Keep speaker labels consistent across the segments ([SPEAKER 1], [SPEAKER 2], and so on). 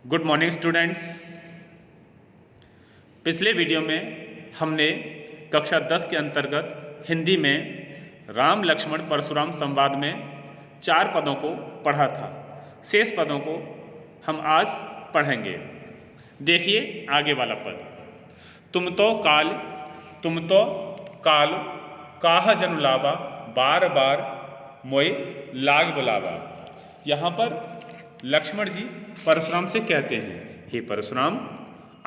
[SPEAKER 1] Good morning students. पिछले video में हमने कक्षा 10 के अंतर्गत हिंदी में राम लक्ष्मण परशुराम संवाद में 4 पदों को पढ़ा था। शेष पदों को हम आज पढ़ेंगे। देखिए आगे वाला पद, तुम तो काल काह जनु लावा, बार बार मोय लाग बुलावा। यहाँ पर लक्ष्मण जी परशुराम से कहते हैं, हे परशुराम,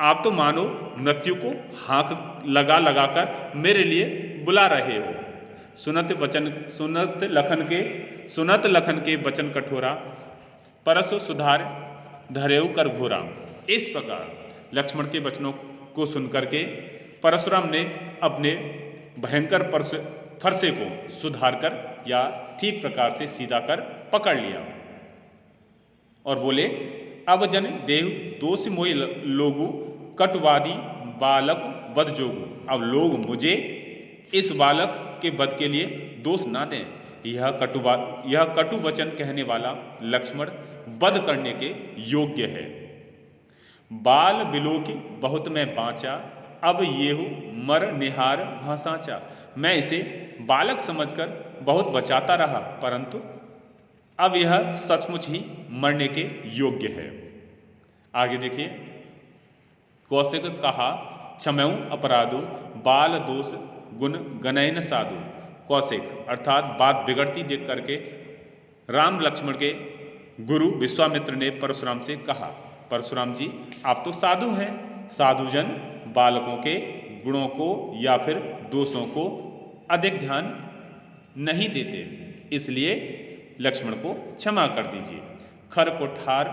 [SPEAKER 1] आप तो मानो मृत्यु को हाँक लगा लगा कर मेरे लिए बुला रहे हो। सुनत लखन के वचन कठोरा, परसु सुधार धरेऊ कर घोरा। इस प्रकार लक्ष्मण के वचनों को सुनकर के परशुराम ने अपने भयंकर फरसे को सुधार कर या ठीक प्रकार से सीधा कर पकड़ लिया और बोले, अब जन देव दोष मोय लोगु, कटुवादी बालक वध जोगु। अब लोग मुझे इस बालक के वध के लिए दोष ना दें। यह कटु वचन कहने वाला लक्ष्मण वध करने के योग्य है। बाल बिलोकी बहुत मैं बाँचा, अब येहू मर निहार भासाचा। मैं इसे बालक समझकर बहुत बचाता रहा, परंतु अब यह सचमुच ही मरने के योग्य है। आगे देखिए, कौशिक कहा क्षमऊ अपराधो, बाल दोष गुण गनयन साधु। कौशिक अर्थात बात बिगड़ती देख करके राम लक्ष्मण के गुरु विश्वामित्र ने परशुराम से कहा, परशुराम जी आप तो साधु हैं, साधुजन बालकों के गुणों को या फिर दोषों को अधिक ध्यान नहीं देते, इसलिए लक्ष्मण को क्षमा कर दीजिए। खर कोठार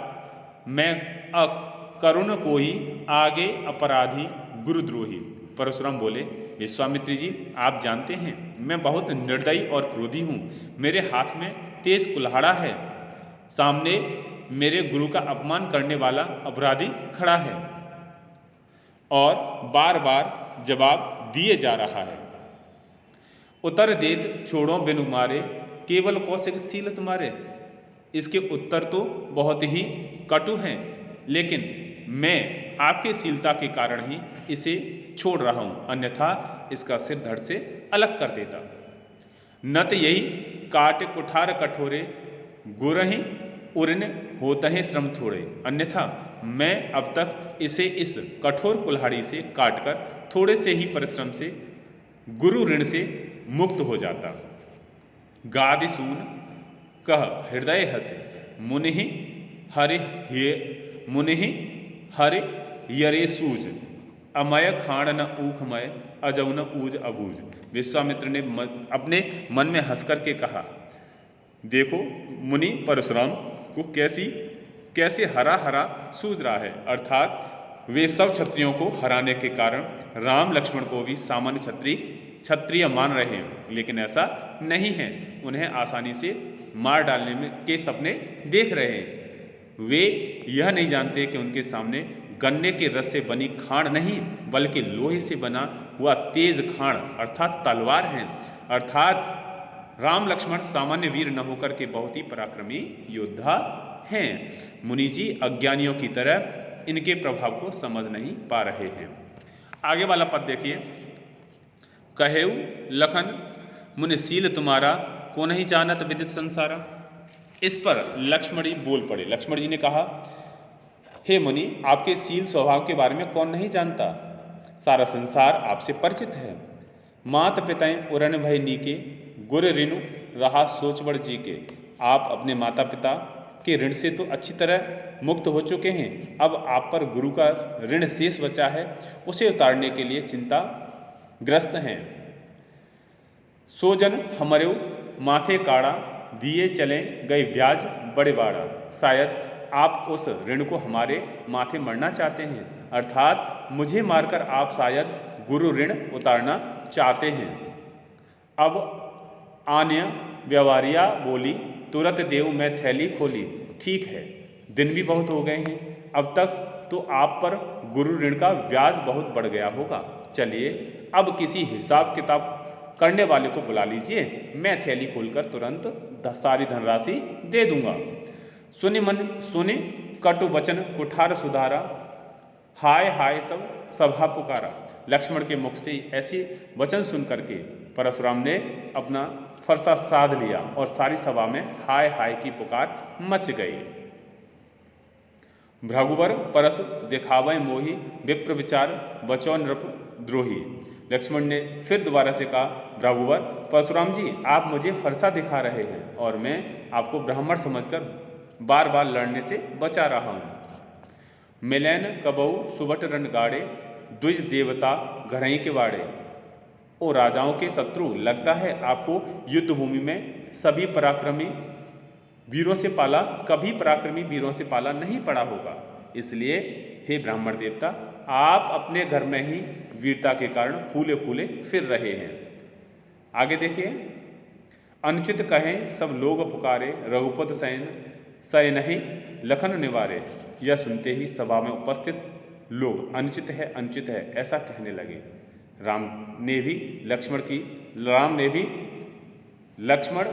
[SPEAKER 1] मैं अकरुण को ही, आगे अपराधी गुरुद्रोही। परशुराम बोले, विश्वामित्र जी आप जानते हैं मैं बहुत निर्दयी और क्रोधी हूँ। मेरे हाथ में तेज कुल्हाड़ा है, सामने मेरे गुरु का अपमान करने वाला अपराधी खड़ा है और बार बार जवाब दिए जा रहा है। उत्तर देत छोड़ो बिनु मारे, केवल कौशिक सील तुम्हारे। इसके उत्तर तो बहुत ही कटु हैं, लेकिन मैं आपके शीलता के कारण ही इसे छोड़ रहा हूं, अन्यथा इसका सिर धड़ से अलग कर देता। नत यही काट कुठार कठोरे, गुरहि उर्न होत हैं श्रम थोड़े। अन्यथा मैं अब तक इसे इस कठोर कुल्हाड़ी से काटकर थोड़े से ही परिश्रम से गुरु ऋण से मुक्त हो जाता। गादि सून कह हृदय हसे, मुनि हरि यरे सूज। अमय खाण न ऊखमय, अजौ न ऊज अबूज। विश्वामित्र ने अपने मन में हंस करके कहा, देखो मुनि परशुराम को कैसे हरा हरा सूझ रहा है। अर्थात वे सब क्षत्रियों को हराने के कारण राम लक्ष्मण को भी सामान्य क्षत्रिय मान रहे हैं, लेकिन ऐसा नहीं है। उन्हें आसानी से मार डालने में के सपने देख रहे हैं। वे यह नहीं जानते कि उनके सामने गन्ने के रस से बनी खाण नहीं, बल्कि लोहे से बना हुआ तेज खाण अर्थात तलवार है। अर्थात राम लक्ष्मण सामान्य वीर न होकर के बहुत ही पराक्रमी योद्धा हैं। मुनि जी अज्ञानियों की तरह इनके प्रभाव को समझ नहीं पा रहे हैं। आगे वाला पद देखिए, कहेऊ लखन मुनिशील तुम्हारा, को नहीं जानत विदित संसारा। इस पर लक्ष्मण जी बोल पड़े। लक्ष्मण जी ने कहा, हे मुनि, आपके शील स्वभाव के बारे में कौन नहीं जानता, सारा संसार आपसे परिचित है। मात पिताएं उरन भय नीके, गुर ऋणु रहा सोच बड़ जी के। आप अपने माता पिता के ऋण से तो अच्छी तरह मुक्त हो चुके हैं, अब आप पर गुरु का ऋण शेष बचा है, उसे उतारने के लिए चिंताग्रस्त हैं। सोजन हमरेऊ माथे काड़ा, दिए चले गए ब्याज बड़े बाड़ा। शायद आप उस ऋण को हमारे माथे मरना चाहते हैं, अर्थात मुझे मारकर आप शायद गुरु ऋण उतारना चाहते हैं। अब आन्य व्यवहारिया बोली, तुरंत देव मैं थैली खोली। ठीक है, दिन भी बहुत हो गए हैं, अब तक तो आप पर गुरु ऋण का ब्याज बहुत बढ़ गया होगा। चलिए अब किसी हिसाब किताब करने वाले को बुला लीजिए, मैं थैली खोलकर तुरंत सारी धनराशि दे दूंगा। सुने कटु वचन कुठार सुधारा, हाय हाय सब सभा पुकारा। लक्ष्मण के मुख से ऐसे वचन सुन करके परशुराम ने अपना फरसा साध लिया और सारी सभा में हाय हाय की पुकार मच गई। भृगुवर परसु दिखावै मोही, विप्र विचार बचौ नृप द्रोही। लक्ष्मण ने फिर दोबारा से कहा, भृगुवर परशुराम जी आप मुझे फरसा दिखा रहे हैं और मैं आपको ब्राह्मण समझकर बार बार लड़ने से बचा रहा हूँ। मिलैन कबऊ सुबट रण गाड़े, द्विज देवता घरई के वाड़े। ओ राजाओं के शत्रु, लगता है आपको युद्ध भूमि में सभी पराक्रमी वीरों से पाला, कभी पराक्रमी वीरों से पाला नहीं पड़ा होगा, इसलिए हे ब्राह्मण देवता आप अपने घर में ही वीरता के कारण फूले फूले फिर रहे हैं। आगे देखिए, अनुचित कहें सब लोग पुकारे, रघुपत सैन सय नहीं लखन निवारे। यह सुनते ही सभा में उपस्थित लोग अनुचित है ऐसा कहने लगे। राम ने भी लक्ष्मण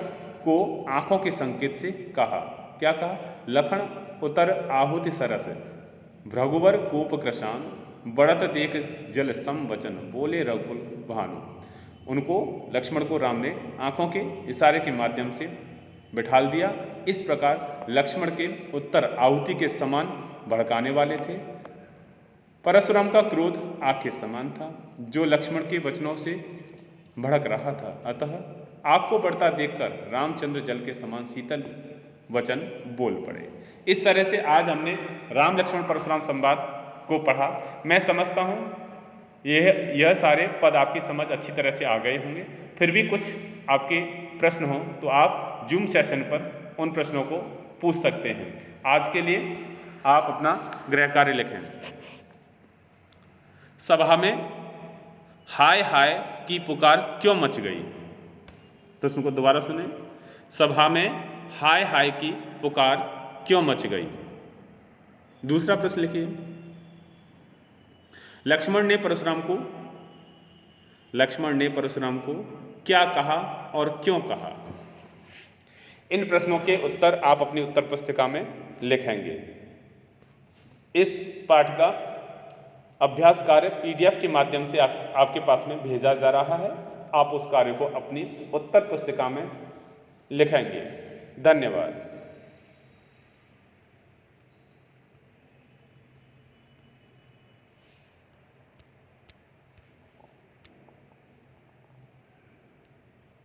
[SPEAKER 1] को आंखों के संकेत से कहा, क्या कहा, लखन उतर आहुति सरस, भृगुवर कोप कृशान, बढ़त देख जल सम वचन, बोले रघुकुल भानु। उनको लक्ष्मण को राम ने आंखों के इशारे के माध्यम से बिठाल दिया। इस प्रकार लक्ष्मण के उत्तर आहुति के समान भड़काने वाले थे। परशुराम का क्रोध आग के समान था जो लक्ष्मण के वचनों से भड़क रहा था। अतः आग को बढ़ता देखकर रामचंद्र जल के समान शीतल वचन बोल पड़े। इस तरह से आज हमने राम लक्ष्मण परशुराम संवाद को पढ़ा। मैं समझता हूँ यह सारे पद आपकी समझ अच्छी तरह से आ गए होंगे। फिर भी कुछ आपके प्रश्न हो तो आप जूम सेशन पर उन प्रश्नों को पूछ सकते हैं। आज के लिए आप अपना गृह कार्य लिखें। सभा में हाय हाय की पुकार क्यों मच गई? प्रश्न को दोबारा सुने। सभा में हाय हाय की पुकार क्यों मच गई? दूसरा प्रश्न लिखिए, लक्ष्मण ने परशुराम को क्या कहा और क्यों कहा? इन प्रश्नों के उत्तर आप अपनी उत्तर पुस्तिका में लिखेंगे। इस पाठ का अभ्यास कार्य PDF के माध्यम से आपके पास में भेजा जा रहा है। आप उस कार्य को अपनी उत्तर पुस्तिका में लिखेंगे। धन्यवाद।